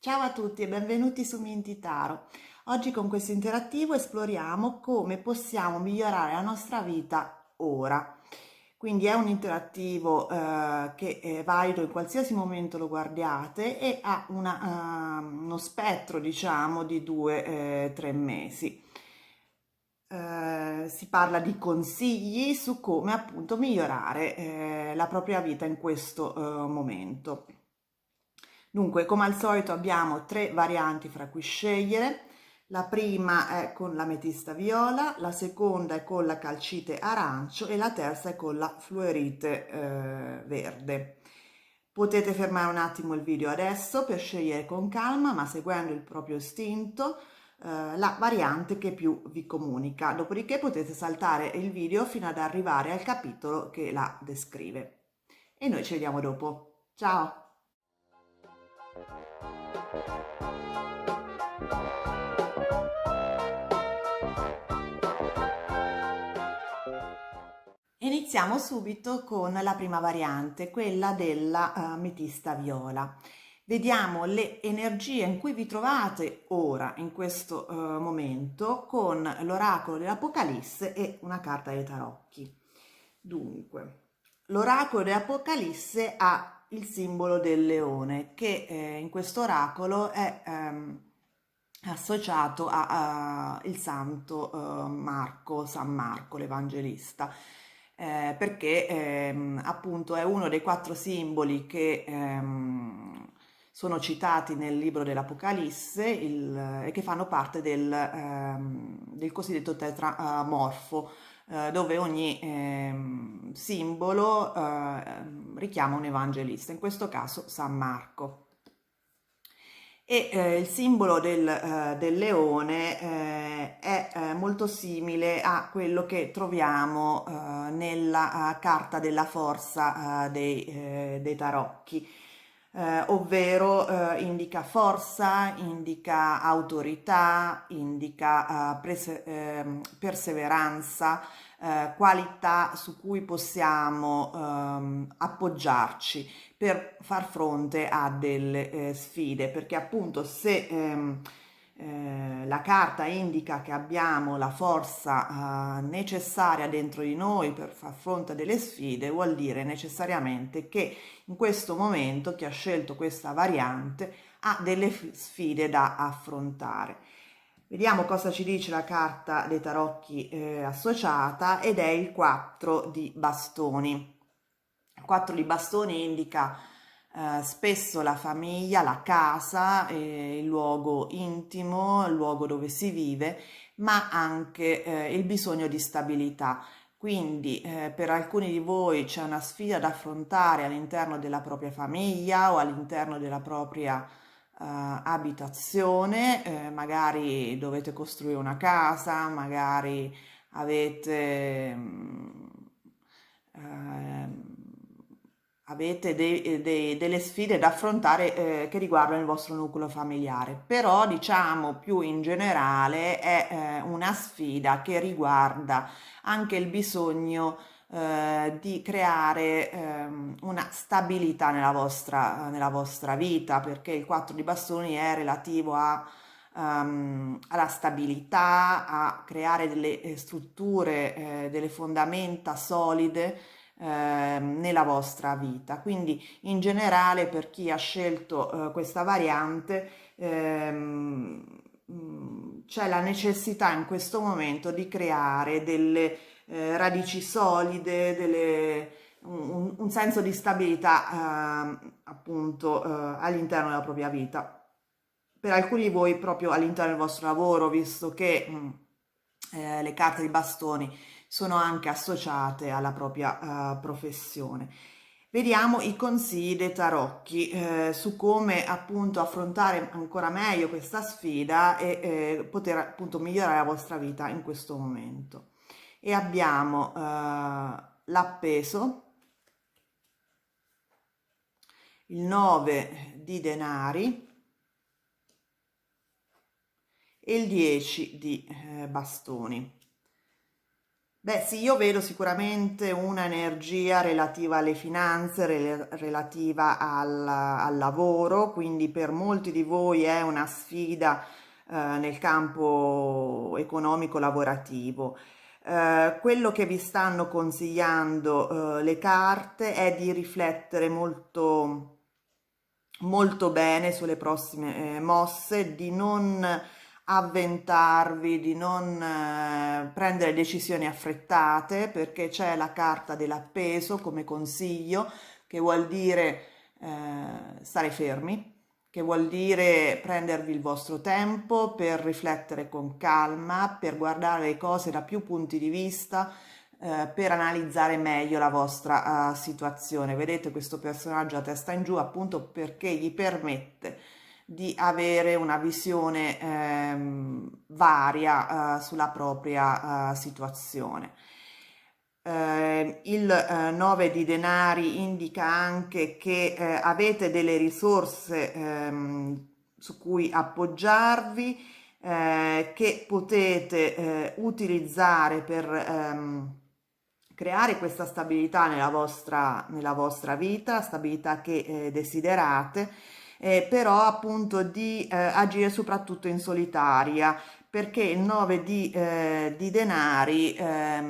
Ciao a tutti e benvenuti su Minty Tarot. Oggi con questo interattivo esploriamo come possiamo migliorare la nostra vita ora. Quindi è un interattivo che è valido in qualsiasi momento lo guardiate e ha uno spettro, diciamo, di 2-3 mesi. Si parla di consigli su come appunto migliorare la propria vita in questo momento. Dunque, come al solito abbiamo tre varianti fra cui scegliere. La prima è con l'ametista viola, la seconda è con la calcite arancio e la terza è con la fluorite verde. Potete fermare un attimo il video adesso per scegliere con calma, ma seguendo il proprio istinto, la variante che più vi comunica. Dopodiché potete saltare il video fino ad arrivare al capitolo che la descrive. E noi ci vediamo dopo. Ciao! Iniziamo subito con la prima variante, quella della ametista viola. Vediamo le energie in cui vi trovate ora, in questo momento, con l'oracolo dell'Apocalisse e una carta dei tarocchi. Dunque, l'oracolo dell'Apocalisse ha il simbolo del leone, che in questo oracolo è associato a il santo Marco, San Marco, l'Evangelista. Perché appunto è uno dei 4 simboli che sono citati nel libro dell'Apocalisse e che fanno parte del cosiddetto tetramorfo, dove ogni simbolo richiama un evangelista, in questo caso San Marco. E il simbolo del leone è molto simile a quello che troviamo nella carta della forza dei tarocchi, ovvero indica forza, indica autorità, indica perseveranza, qualità su cui possiamo appoggiarci per far fronte a delle sfide, perché appunto se la carta indica che abbiamo la forza necessaria dentro di noi per far fronte a delle sfide, vuol dire necessariamente che in questo momento chi ha scelto questa variante ha delle sfide da affrontare. Vediamo cosa ci dice la carta dei tarocchi associata, ed è il 4 di bastoni. Il 4 di bastoni indica spesso la famiglia, la casa, il luogo intimo, il luogo dove si vive, ma anche il bisogno di stabilità. Quindi per alcuni di voi c'è una sfida da affrontare all'interno della propria famiglia o all'interno della propria abitazione, magari dovete costruire una casa, magari avete ehm, avete delle sfide da affrontare che riguardano il vostro nucleo familiare, però diciamo più in generale è una sfida che riguarda anche il bisogno di creare una stabilità nella vostra vita, perché il 4 di bastoni è relativo alla stabilità, a creare delle strutture, delle fondamenta solide nella vostra vita. Quindi in generale per chi ha scelto questa variante c'è la necessità in questo momento di creare delle radici solide, un senso di stabilità appunto all'interno della propria vita. Per alcuni di voi proprio all'interno del vostro lavoro, visto che le carte di bastoni sono anche associate alla propria professione. Vediamo i consigli dei tarocchi su come appunto affrontare ancora meglio questa sfida e poter appunto migliorare la vostra vita in questo momento. E abbiamo l'appeso, il 9 di denari e il 10 di bastoni. Beh, sì, io vedo sicuramente una energia relativa alle finanze, relativa al lavoro, quindi per molti di voi è una sfida nel campo economico lavorativo. Quello che vi stanno consigliando le carte è di riflettere molto bene sulle prossime mosse, di non avventarvi, di non prendere decisioni affrettate, perché c'è la carta dell'appeso come consiglio, che vuol dire stare fermi, che vuol dire prendervi il vostro tempo per riflettere con calma, per guardare le cose da più punti di vista, per analizzare meglio la vostra situazione. Vedete questo personaggio a testa in giù appunto perché gli permette di avere una visione varia sulla propria situazione. Il 9 di denari indica anche che avete delle risorse su cui appoggiarvi, che potete utilizzare per creare questa stabilità nella vostra vita, stabilità che desiderate, però appunto di agire soprattutto in solitaria, perché il 9 di denari è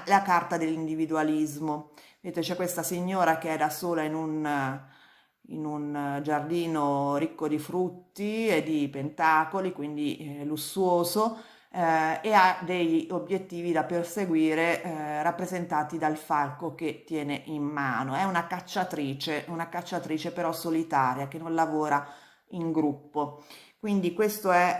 la carta dell'individualismo. Vedete, c'è questa signora che è da sola in un giardino ricco di frutti e di pentacoli, quindi lussuoso, e ha degli obiettivi da perseguire rappresentati dal falco che tiene in mano. È una cacciatrice però solitaria che non lavora in gruppo. Quindi questo è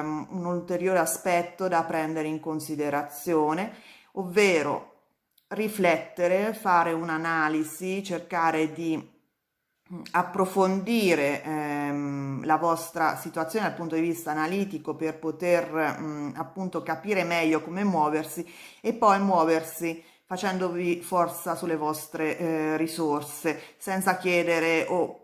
un ulteriore aspetto da prendere in considerazione, ovvero riflettere, fare un'analisi, cercare di approfondire la vostra situazione dal punto di vista analitico per poter appunto capire meglio come muoversi e poi muoversi facendovi forza sulle vostre risorse senza chiedere o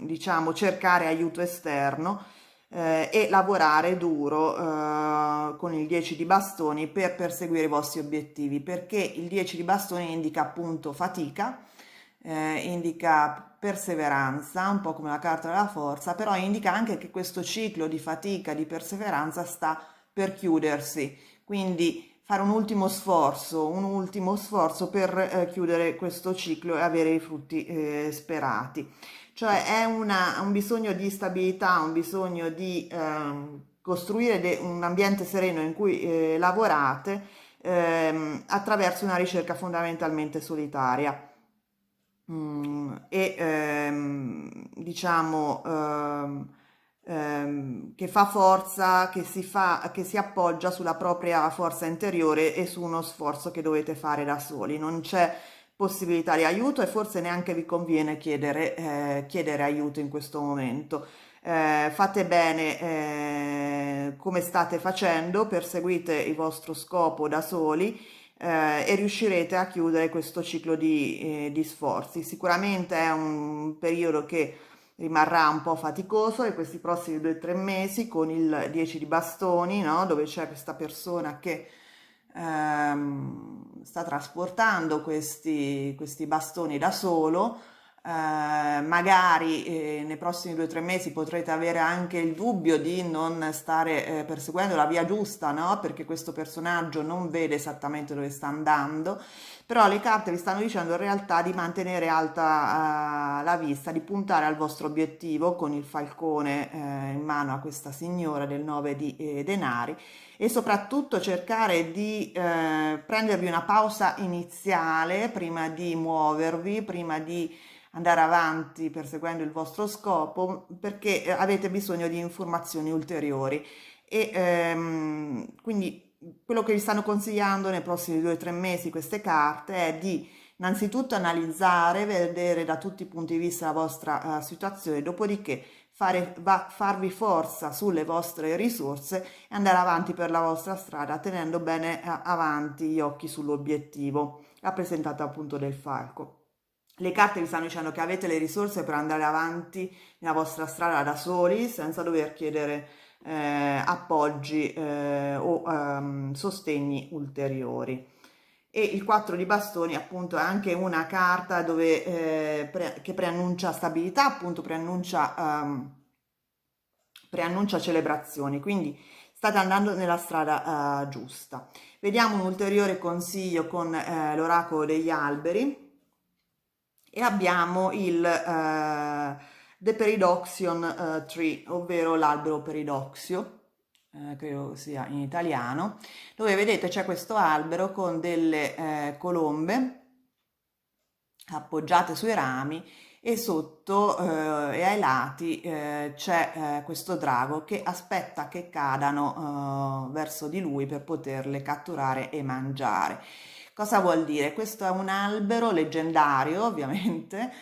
diciamo cercare aiuto esterno e lavorare duro con il 10 di bastoni per perseguire i vostri obiettivi, perché il 10 di bastoni indica appunto fatica, indica perseveranza, un po' come la carta della forza, però indica anche che questo ciclo di fatica, di perseveranza sta per chiudersi, quindi fare un ultimo sforzo per chiudere questo ciclo e avere i frutti sperati. Cioè è un bisogno di stabilità, un bisogno di costruire un ambiente sereno in cui lavorate attraverso una ricerca fondamentalmente solitaria. E diciamo che fa forza, che si appoggia sulla propria forza interiore e su uno sforzo che dovete fare da soli. Non c'è possibilità di aiuto e forse neanche vi conviene chiedere aiuto in questo momento. Fate bene come state facendo, perseguite il vostro scopo da soli e riuscirete a chiudere questo ciclo di sforzi. Sicuramente è un periodo che rimarrà un po' faticoso e questi prossimi 2 o 3 mesi con il 10 di bastoni, no? Dove c'è questa persona che sta trasportando questi bastoni da solo. Magari nei prossimi 2 o 3 mesi potrete avere anche il dubbio di non stare perseguendo la via giusta, no? Perché questo personaggio non vede esattamente dove sta andando, però le carte vi stanno dicendo in realtà di mantenere alta la vista, di puntare al vostro obiettivo con il falcone in mano a questa signora del 9 di denari e soprattutto cercare di prendervi una pausa iniziale prima di muovervi, prima di andare avanti perseguendo il vostro scopo perché avete bisogno di informazioni ulteriori e quindi quello che vi stanno consigliando nei prossimi 2 o 3 mesi queste carte è di innanzitutto analizzare, vedere da tutti i punti di vista la vostra situazione, dopodiché farvi forza sulle vostre risorse e andare avanti per la vostra strada tenendo bene avanti gli occhi sull'obiettivo rappresentato appunto del falco. Le carte vi stanno dicendo che avete le risorse per andare avanti nella vostra strada da soli, senza dover chiedere appoggi o sostegni ulteriori. E il 4 di bastoni appunto è anche una carta dove, che preannuncia stabilità, appunto preannuncia celebrazioni, quindi state andando nella strada giusta. Vediamo un ulteriore consiglio con l'oracolo degli alberi e abbiamo il The Peridoxion Tree, ovvero l'albero peridoxio, credo sia in italiano, dove vedete c'è questo albero con delle colombe appoggiate sui rami e sotto e ai lati c'è questo drago che aspetta che cadano verso di lui per poterle catturare e mangiare. Cosa vuol dire? Questo è un albero leggendario, ovviamente,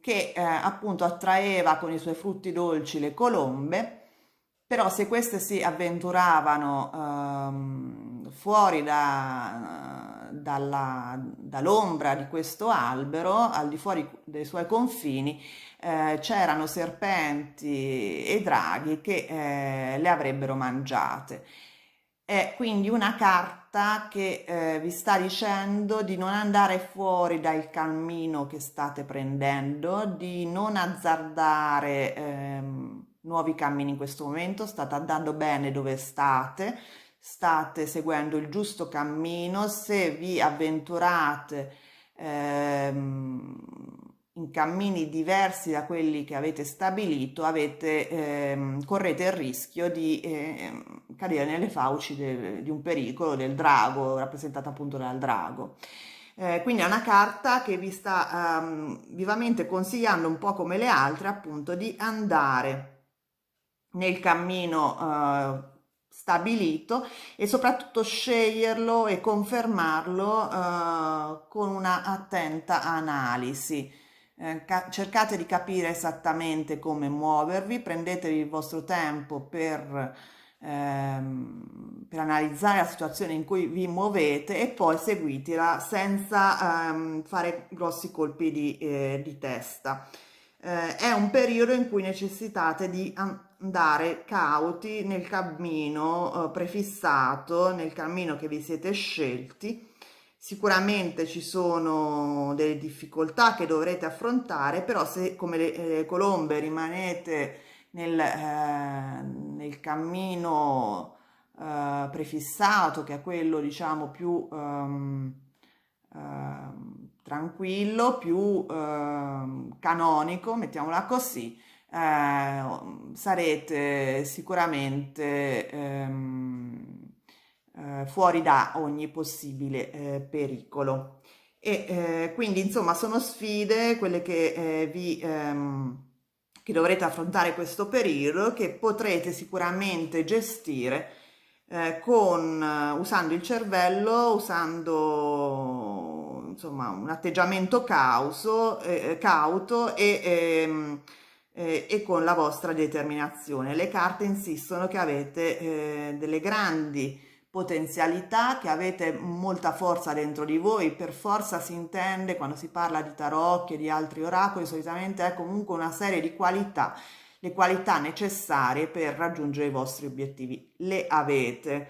che appunto attraeva con i suoi frutti dolci le colombe, però se queste si avventuravano fuori dall'ombra di questo albero, al di fuori dei suoi confini, c'erano serpenti e draghi che le avrebbero mangiate. È quindi una carta che vi sta dicendo di non andare fuori dal cammino che state prendendo, di non azzardare nuovi cammini in questo momento, state andando bene dove state seguendo il giusto cammino. Se vi avventurate in cammini diversi da quelli che avete stabilito, correte il rischio di cadere nelle fauci di un pericolo, del drago, rappresentato appunto dal drago. Quindi è una carta che vi sta vivamente consigliando, un po' come le altre, appunto, di andare nel cammino stabilito e soprattutto sceglierlo e confermarlo con una attenta analisi. Cercate di capire esattamente come muovervi, prendetevi il vostro tempo per analizzare la situazione in cui vi muovete e poi seguitela senza fare grossi colpi di testa. È un periodo in cui necessitate di andare cauti nel cammino prefissato, nel cammino che vi siete scelti. Sicuramente ci sono delle difficoltà che dovrete affrontare, però se come le colombe rimanete nel cammino prefissato, che è quello diciamo più tranquillo, più canonico, mettiamola così, sarete sicuramente fuori da ogni possibile pericolo. E quindi insomma sono sfide quelle che dovrete affrontare questo periodo, che potrete sicuramente gestire usando il cervello, usando insomma un atteggiamento cauto e con la vostra determinazione. Le carte insistono che avete delle grandi potenzialità, che avete molta forza dentro di voi. Per forza si intende, quando si parla di tarocchi e di altri oracoli, solitamente è comunque una serie di qualità, le qualità necessarie per raggiungere i vostri obiettivi. Le avete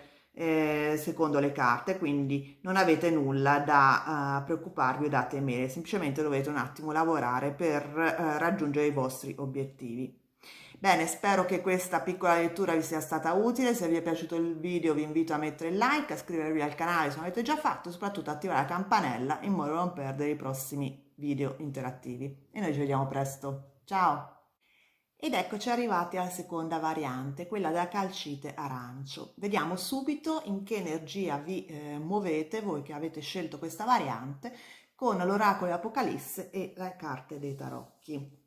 secondo le carte, quindi non avete nulla da preoccuparvi o da temere, semplicemente dovete un attimo lavorare per raggiungere i vostri obiettivi. Bene, spero che questa piccola lettura vi sia stata utile. Se vi è piaciuto il video vi invito a mettere il like, a iscrivervi al canale se non l'avete già fatto e soprattutto attivare la campanella in modo da non perdere i prossimi video interattivi. E noi ci vediamo presto. Ciao! Ed eccoci arrivati alla seconda variante, quella della calcite arancio. Vediamo subito in che energia vi muovete voi che avete scelto questa variante con l'oracolo di Apocalisse e le carte dei tarocchi.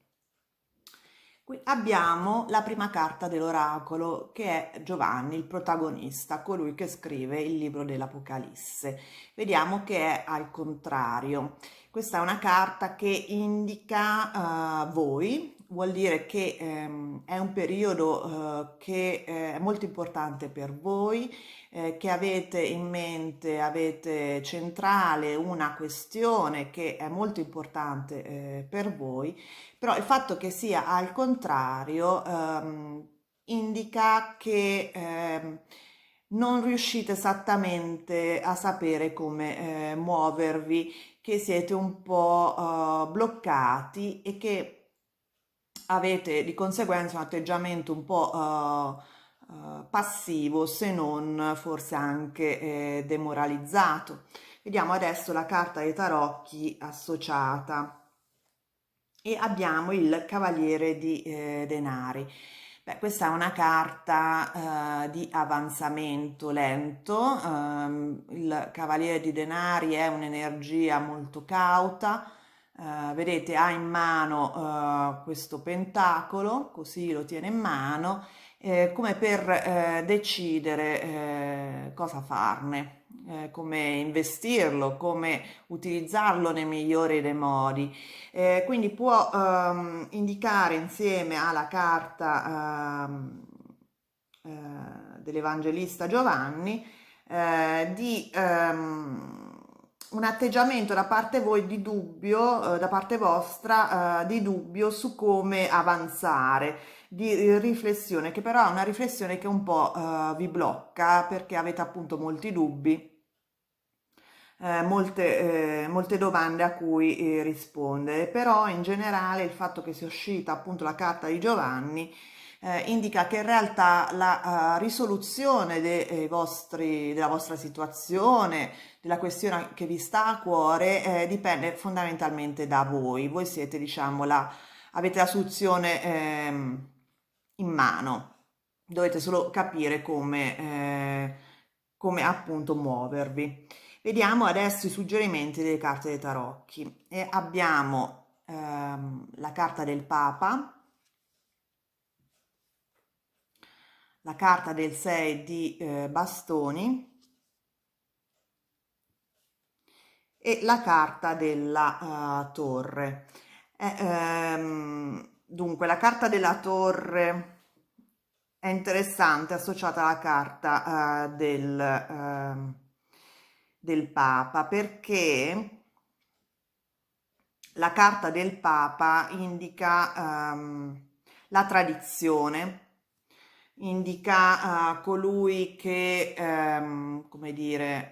Qui abbiamo la prima carta dell'oracolo, che è Giovanni, il protagonista, colui che scrive il libro dell'Apocalisse. Vediamo che è al contrario. Questa è una carta che indica voi, vuol dire che è un periodo che è molto importante per voi, che avete in mente, avete centrale una questione che è molto importante per voi, però il fatto che sia al contrario indica che non riuscite esattamente a sapere come muovervi, che siete un po' bloccati e che avete di conseguenza un atteggiamento un po' passivo, se non forse anche demoralizzato. Vediamo adesso la carta dei tarocchi associata e abbiamo il Cavaliere di Denari. Beh, questa è una carta di avanzamento lento. Il Cavaliere di Denari è un'energia molto cauta. Vedete, ha in mano questo pentacolo, così lo tiene in mano, come per decidere cosa farne, come investirlo, come utilizzarlo nel migliore dei modi. Quindi può indicare insieme alla carta dell'Evangelista Giovanni di un atteggiamento da parte voi di dubbio, da parte vostra, di dubbio su come avanzare, di riflessione, che però è una riflessione che un po' vi blocca perché avete appunto molti dubbi, molte domande a cui rispondere, però in generale il fatto che sia uscita appunto la carta di Giovanni indica che in realtà la risoluzione della vostra situazione, della questione che vi sta a cuore, dipende fondamentalmente da voi. Voi siete, diciamo, avete la soluzione in mano, dovete solo capire come appunto muovervi. Vediamo adesso i suggerimenti delle carte dei tarocchi e abbiamo la carta del Papa, la carta del 6 di bastoni e la carta della torre. Dunque, la carta della torre è interessante, associata alla carta del Papa, perché la carta del Papa indica la tradizione, indica colui che, come dire,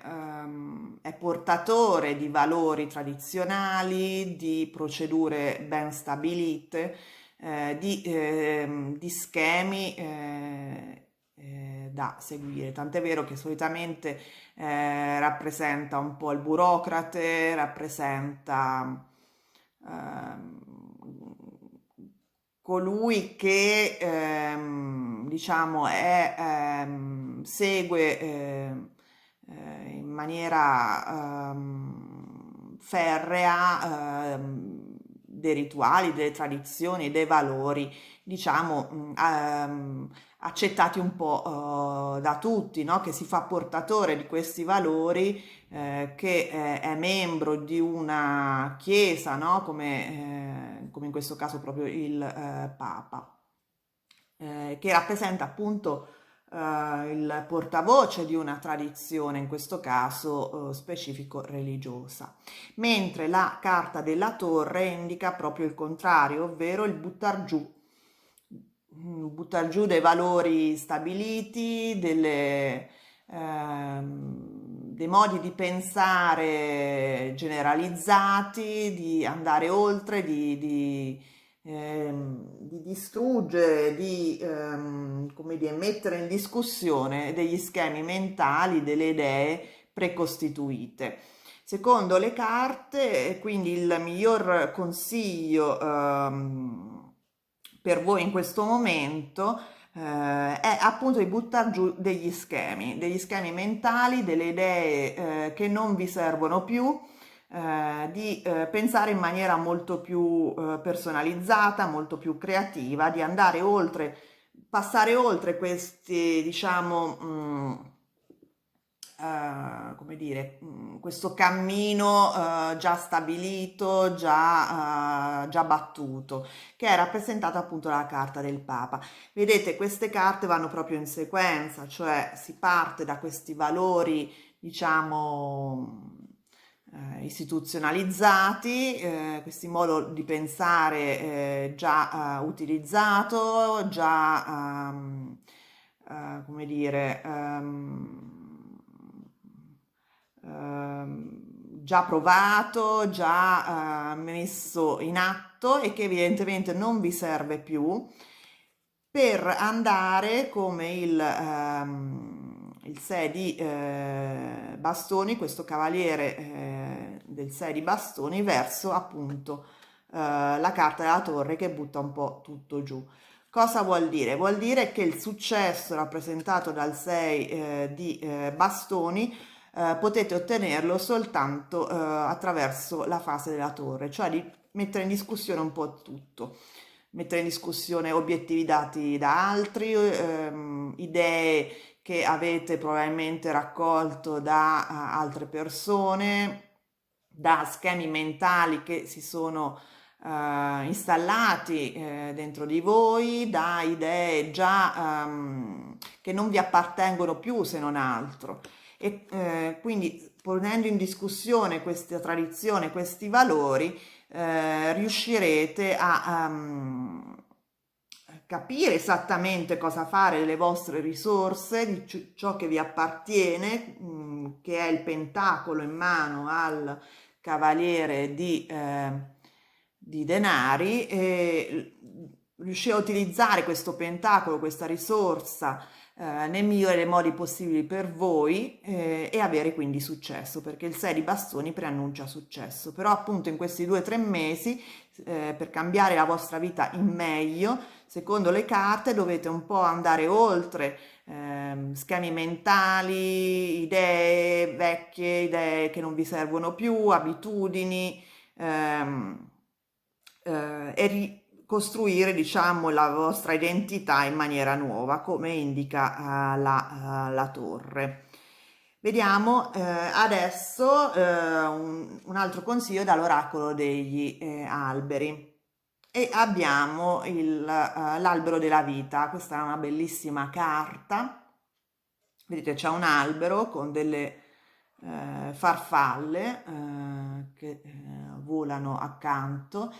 è portatore di valori tradizionali, di procedure ben stabilite, di schemi da seguire. Tant'è vero che solitamente rappresenta un po' il burocrate, rappresenta ehm, colui che diciamo segue in maniera ferrea dei rituali, delle tradizioni, dei valori, diciamo accettati un po' da tutti, no? Che si fa portatore di questi valori, che è membro di una chiesa, no? Come in questo caso proprio il Papa, che rappresenta appunto il portavoce di una tradizione, in questo caso specifico religiosa, mentre la carta della torre indica proprio il contrario, ovvero il buttar giù dei valori stabiliti, dei modi di pensare generalizzati, di andare oltre, di distruggere, come dire, mettere in discussione degli schemi mentali, delle idee precostituite. Secondo le carte, quindi il miglior consiglio per voi in questo momento è appunto di buttare giù degli schemi mentali, delle idee che non vi servono più, di pensare in maniera molto più personalizzata, molto più creativa, di andare oltre, passare oltre questi, diciamo, come dire, questo cammino già stabilito, già battuto, che è rappresentato appunto dalla carta del Papa. Vedete, queste carte vanno proprio in sequenza, cioè si parte da questi valori, diciamo, istituzionalizzati, questi modo di pensare già utilizzato, già, come dire, già provato, già messo in atto e che evidentemente non vi serve più per andare come il 6 di bastoni, questo cavaliere del 6 di bastoni, verso appunto la carta della torre che butta un po' tutto giù. Cosa vuol dire? Vuol dire che il successo rappresentato dal 6 di bastoni potete ottenerlo soltanto attraverso la fase della torre, cioè di mettere in discussione un po' tutto, mettere in discussione obiettivi dati da altri, idee che avete probabilmente raccolto da altre persone, da schemi mentali che si sono installati dentro di voi, da idee già che non vi appartengono più se non altro. E quindi ponendo in discussione questa tradizione, questi valori, riuscirete a capire esattamente cosa fare delle vostre risorse, di ciò che vi appartiene, che è il pentacolo in mano al cavaliere di denari, e riuscire a utilizzare questo pentacolo, questa risorsa nel migliore dei modi possibili per voi e avere quindi successo, perché il 6 di bastoni preannuncia successo. Però appunto in questi 2 o 3 mesi per cambiare la vostra vita in meglio, secondo le carte dovete un po' andare oltre schemi mentali, idee vecchie, idee che non vi servono più, abitudini e costruire, diciamo, la vostra identità in maniera nuova, come indica la torre. Vediamo adesso un altro consiglio dall'oracolo degli alberi. E abbiamo l'albero della vita. Questa è una bellissima carta. Vedete, c'è un albero con delle farfalle che volano accanto,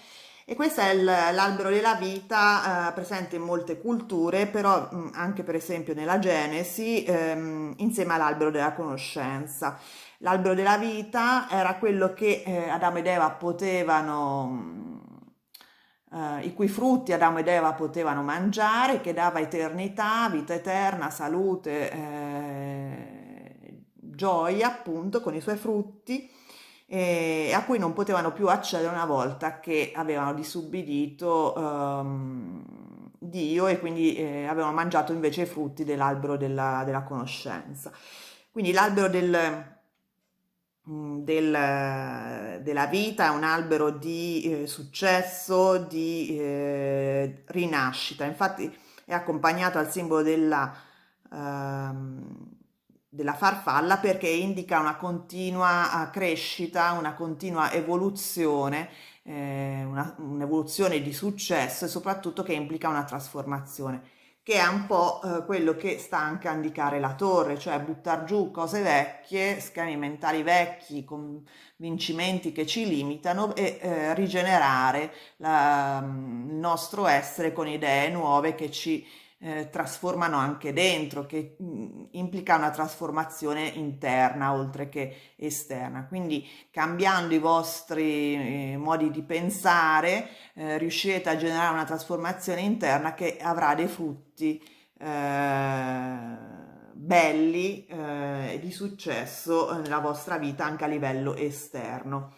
e questo è l'albero della vita presente in molte culture, però anche per esempio nella Genesi insieme all'albero della conoscenza. L'albero della vita era quello che Adamo ed Eva potevano, i cui frutti Adamo ed Eva potevano mangiare, che dava eternità, vita eterna, salute, gioia appunto con i suoi frutti, a cui non potevano più accedere una volta che avevano disubbidito Dio, e quindi avevano mangiato invece i frutti dell'albero della conoscenza. Quindi l'albero della vita è un albero di successo, di rinascita. Infatti è accompagnato al simbolo della farfalla, perché indica una continua crescita, una continua evoluzione, un'evoluzione di successo, e soprattutto che implica una trasformazione, che è un po' quello che sta anche a indicare la torre, cioè buttar giù cose vecchie, schemi mentali vecchi, convincimenti che ci limitano, e rigenerare il nostro essere con idee nuove che ci trasformano anche dentro, che implica una trasformazione interna oltre che esterna. Quindi cambiando i vostri modi di pensare riuscirete a generare una trasformazione interna che avrà dei frutti belli e di successo nella vostra vita anche a livello esterno.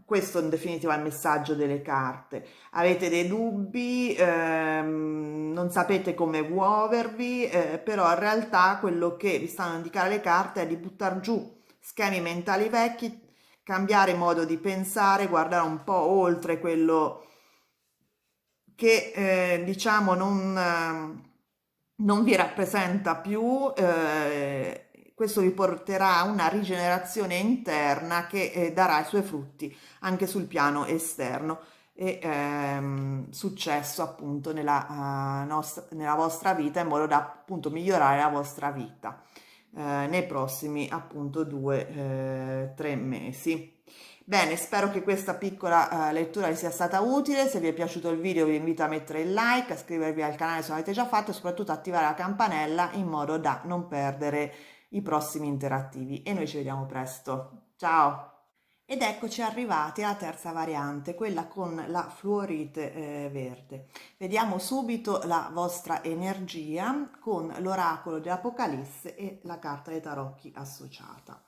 Questo in definitiva è il messaggio delle carte. Avete dei dubbi, non sapete come muovervi, però in realtà quello che vi stanno a indicare le carte è di buttare giù schemi mentali vecchi, cambiare modo di pensare, guardare un po' oltre quello che diciamo non vi rappresenta più, questo vi porterà a una rigenerazione interna che darà i suoi frutti anche sul piano esterno e successo appunto nella vostra vita, in modo da appunto migliorare la vostra vita nei prossimi appunto 2-3 mesi. Bene, spero che questa piccola lettura vi sia stata utile. Se vi è piaciuto il video vi invito a mettere il like, a iscrivervi al canale se non l'avete già fatto e soprattutto attivare la campanella in modo da non perdere i prossimi interattivi. E noi ci vediamo presto. Ciao! Ed eccoci arrivati alla terza variante, quella con la fluorite verde. Vediamo subito la vostra energia con l'oracolo di Apocalisse e la carta dei tarocchi associata.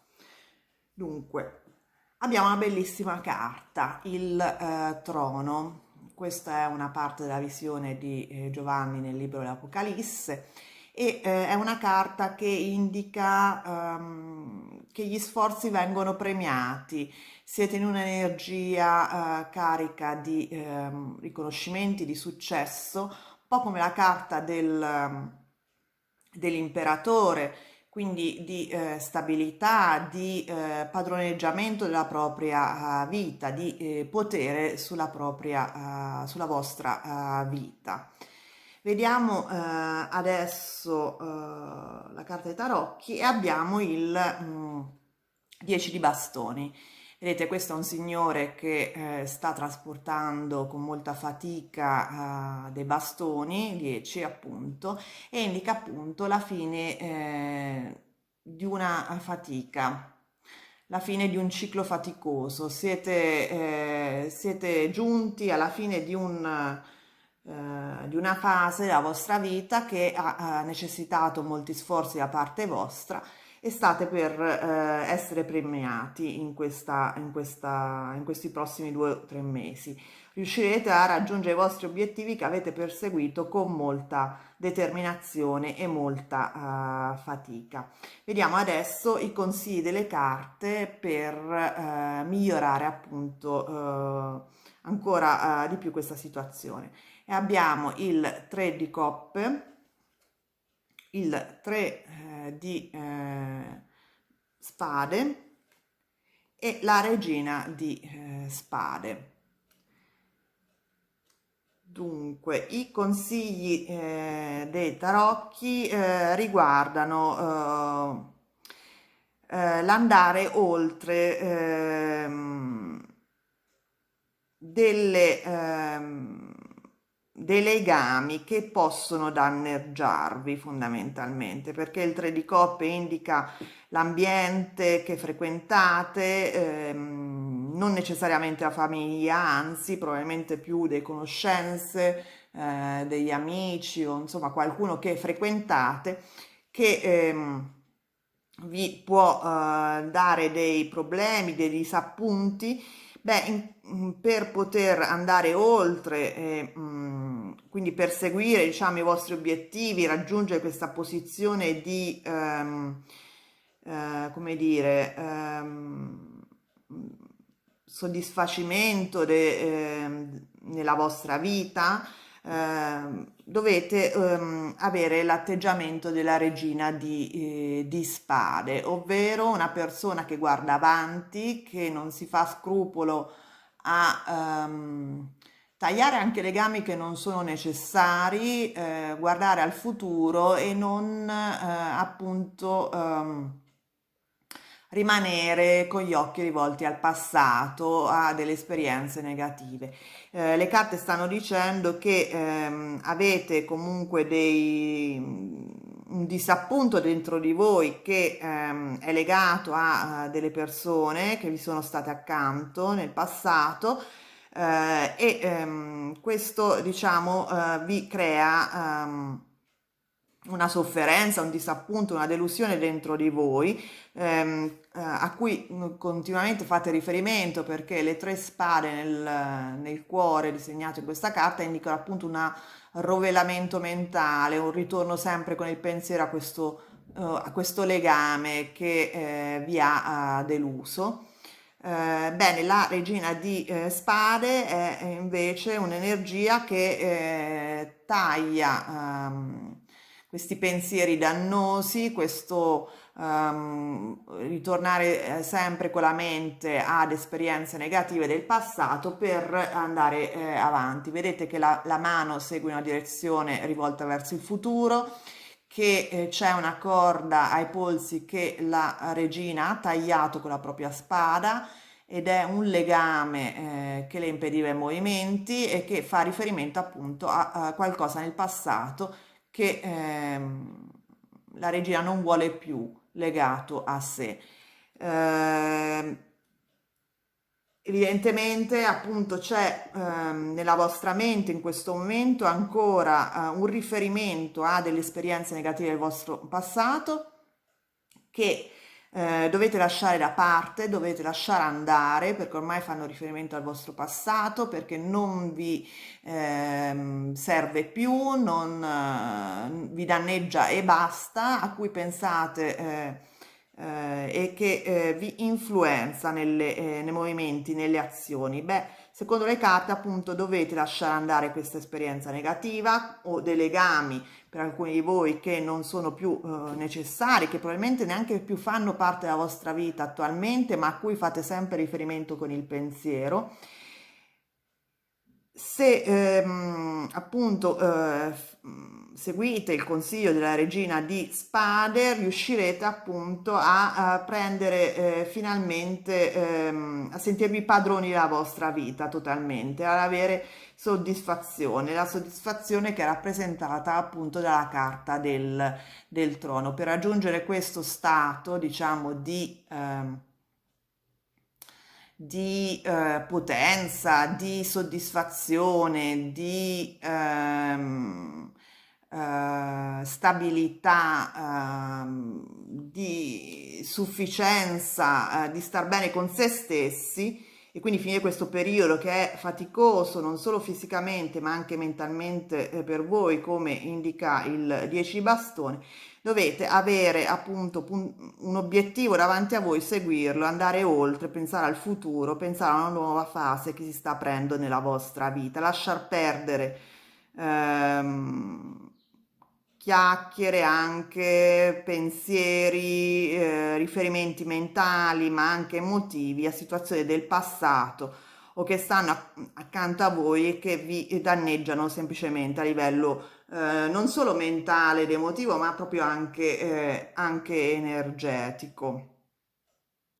Dunque, abbiamo una bellissima carta, il trono. Questa è una parte della visione di Giovanni nel libro dell'Apocalisse e è una carta che indica che gli sforzi vengono premiati. Siete in un'energia carica di riconoscimenti, di successo, un po' come la carta dell'imperatore, quindi di stabilità, di padroneggiamento della propria vita, di potere sulla vostra vita. Vediamo adesso la carta dei tarocchi e abbiamo il 10 di bastoni. Vedete, questo è un signore che sta trasportando con molta fatica dei bastoni, 10 appunto, e indica appunto la fine di una fatica, la fine di un ciclo faticoso. Siete giunti alla fine di una fase della vostra vita che ha necessitato molti sforzi da parte vostra e state per essere premiati in questi prossimi 2 o 3 mesi. Riuscirete a raggiungere i vostri obiettivi che avete perseguito con molta determinazione e molta fatica. Vediamo adesso i consigli delle carte per migliorare appunto ancora di più questa situazione. E abbiamo il 3 di coppe, il 3 di spade e la regina di spade. Dunque, i consigli dei tarocchi riguardano l'andare oltre dei legami che possono danneggiarvi fondamentalmente, perché il 3 di coppe indica l'ambiente che frequentate, non necessariamente la famiglia, anzi probabilmente più le conoscenze, degli amici o insomma qualcuno che frequentate che vi può dare dei problemi, dei disappunti. Beh, per poter andare oltre, quindi perseguire, diciamo, i vostri obiettivi, raggiungere questa posizione di, come dire, soddisfacimento nella vostra vita, dovete avere l'atteggiamento della regina di spade, ovvero una persona che guarda avanti, che non si fa scrupolo a tagliare anche legami che non sono necessari, guardare al futuro e non appunto rimanere con gli occhi rivolti al passato, a delle esperienze negative. Le carte stanno dicendo che avete comunque un disappunto dentro di voi che è legato a delle persone che vi sono state accanto nel passato e questo diciamo vi crea una sofferenza, un disappunto, una delusione dentro di voi a cui continuamente fate riferimento, perché le 3 spade nel cuore disegnato in questa carta indicano appunto un rovelamento mentale, un ritorno sempre con il pensiero a questo legame che vi ha deluso. Bene, la regina di spade è invece un'energia che taglia questi pensieri dannosi, questo ritornare sempre con la mente ad esperienze negative del passato per andare avanti. Vedete che la mano segue una direzione rivolta verso il futuro, che c'è una corda ai polsi che la regina ha tagliato con la propria spada ed è un legame che le impediva i movimenti e che fa riferimento appunto a qualcosa nel passato che la regina non vuole più legato a sé. Ehm, Evidentemente, appunto, c'è nella vostra mente in questo momento ancora un riferimento a delle esperienze negative del vostro passato che dovete lasciare da parte, dovete lasciare andare perché ormai fanno riferimento al vostro passato, perché non vi serve più, non vi danneggia e basta, a cui pensate e che vi influenza nei movimenti, nelle azioni. Beh, secondo le carte, appunto, dovete lasciare andare questa esperienza negativa o dei legami per alcuni di voi che non sono più necessari, che probabilmente neanche più fanno parte della vostra vita attualmente, ma a cui fate sempre riferimento con il pensiero. Se appunto seguite il consiglio della regina di spade, riuscirete appunto a prendere finalmente, a sentirvi padroni della vostra vita totalmente, ad avere soddisfazione, la soddisfazione che è rappresentata appunto dalla carta del trono. Per raggiungere questo stato, diciamo, di potenza, di soddisfazione, di stabilità, di sufficienza, di star bene con se stessi e quindi finire questo periodo che è faticoso non solo fisicamente ma anche mentalmente per voi, come indica il 10 bastoni. Dovete avere appunto un obiettivo davanti a voi, seguirlo, andare oltre, pensare al futuro, pensare a una nuova fase che si sta aprendo nella vostra vita, lasciar perdere ehm, chiacchiere, anche pensieri, riferimenti mentali, ma anche emotivi a situazioni del passato o che stanno accanto a voi e che vi danneggiano semplicemente a livello non solo mentale ed emotivo, ma proprio anche energetico.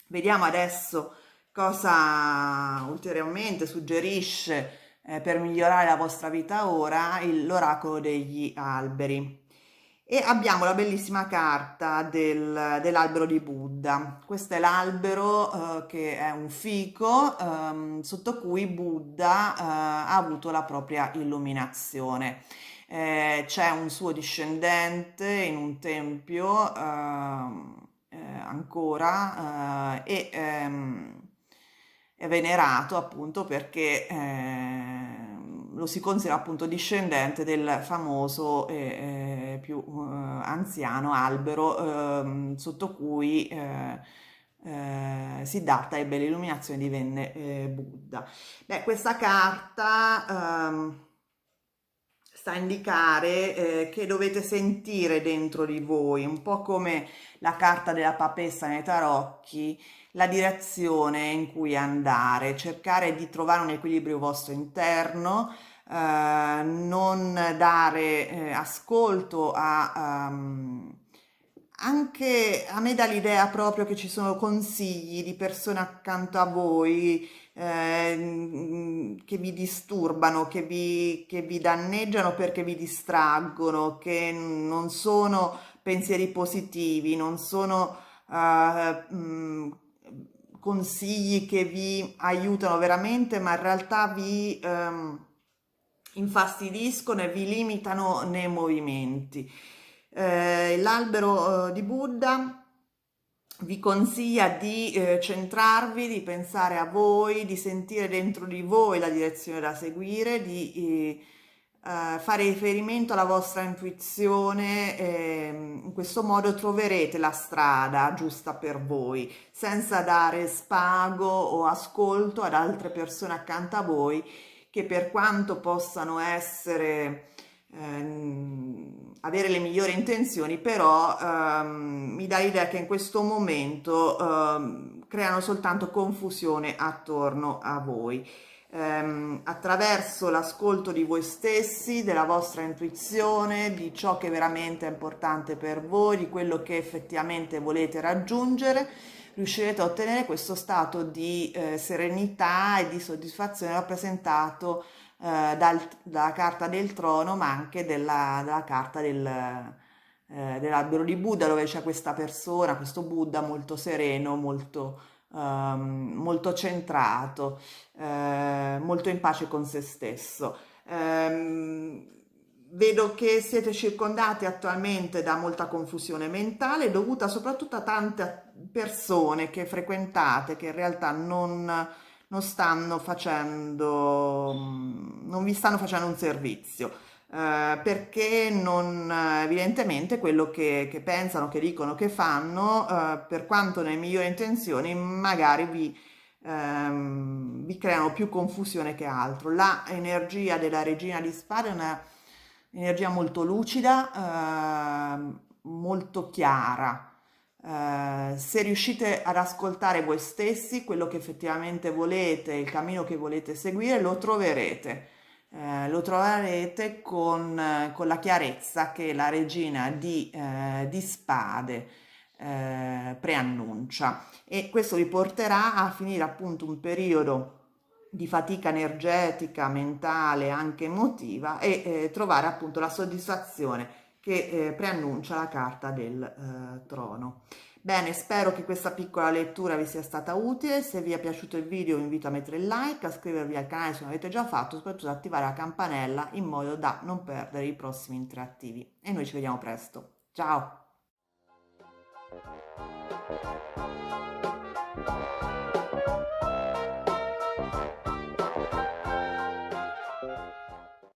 Vediamo adesso cosa ulteriormente suggerisce per migliorare la vostra vita ora l'oracolo degli alberi. E abbiamo la bellissima carta dell'albero di Buddha. Questo è l'albero che è un fico sotto cui Buddha ha avuto la propria illuminazione. C'è un suo discendente in un tempio ancora è venerato appunto perché lo si considera appunto discendente del famoso e più anziano albero sotto cui Siddhartha ebbe l'illuminazione e divenne Buddha. Beh, questa carta sta a indicare che dovete sentire dentro di voi, un po' come la carta della papessa nei tarocchi, la direzione in cui andare, cercare di trovare un equilibrio vostro interno, non dare ascolto anche a me dà l'idea proprio che ci sono consigli di persone accanto a voi che vi disturbano, che vi danneggiano perché vi distraggono, che non sono pensieri positivi, non sono consigli che vi aiutano veramente, ma in realtà vi infastidiscono e vi limitano nei movimenti. L'albero di Buddha vi consiglia di centrarvi, di pensare a voi, di sentire dentro di voi la direzione da seguire, di fare riferimento alla vostra intuizione. In questo modo troverete la strada giusta per voi, senza dare spago o ascolto ad altre persone accanto a voi che per quanto possano essere avere le migliori intenzioni, però mi dà l'idea che in questo momento creano soltanto confusione attorno a voi. Attraverso l'ascolto di voi stessi, della vostra intuizione, di ciò che veramente è importante per voi, di quello che effettivamente volete raggiungere, riuscirete a ottenere questo stato di serenità e di soddisfazione rappresentato dalla carta del trono, ma anche della carta dell'albero di Buddha, dove c'è questa persona, questo Buddha molto sereno, molto centrato, molto in pace con se stesso. Vedo che siete circondati attualmente da molta confusione mentale dovuta soprattutto a tante persone che frequentate che in realtà non stanno facendo, non vi stanno facendo un servizio, perché non, evidentemente quello che pensano, che dicono, che fanno, per quanto nelle migliori intenzioni, magari vi creano più confusione che altro. La energia della regina di spade è una energia molto lucida, molto chiara. Se riuscite ad ascoltare voi stessi, quello che effettivamente volete, il cammino che volete seguire, lo troverete con la chiarezza che la regina di spade preannuncia, e questo vi porterà a finire appunto un periodo di fatica energetica, mentale, anche emotiva, e trovare appunto la soddisfazione che preannuncia la carta del trono. Bene, spero che questa piccola lettura vi sia stata utile. Se vi è piaciuto il video vi invito a mettere il like, a iscrivervi al canale se non l'avete già fatto, soprattutto ad attivare la campanella in modo da non perdere i prossimi interattivi. E noi ci vediamo presto. Ciao!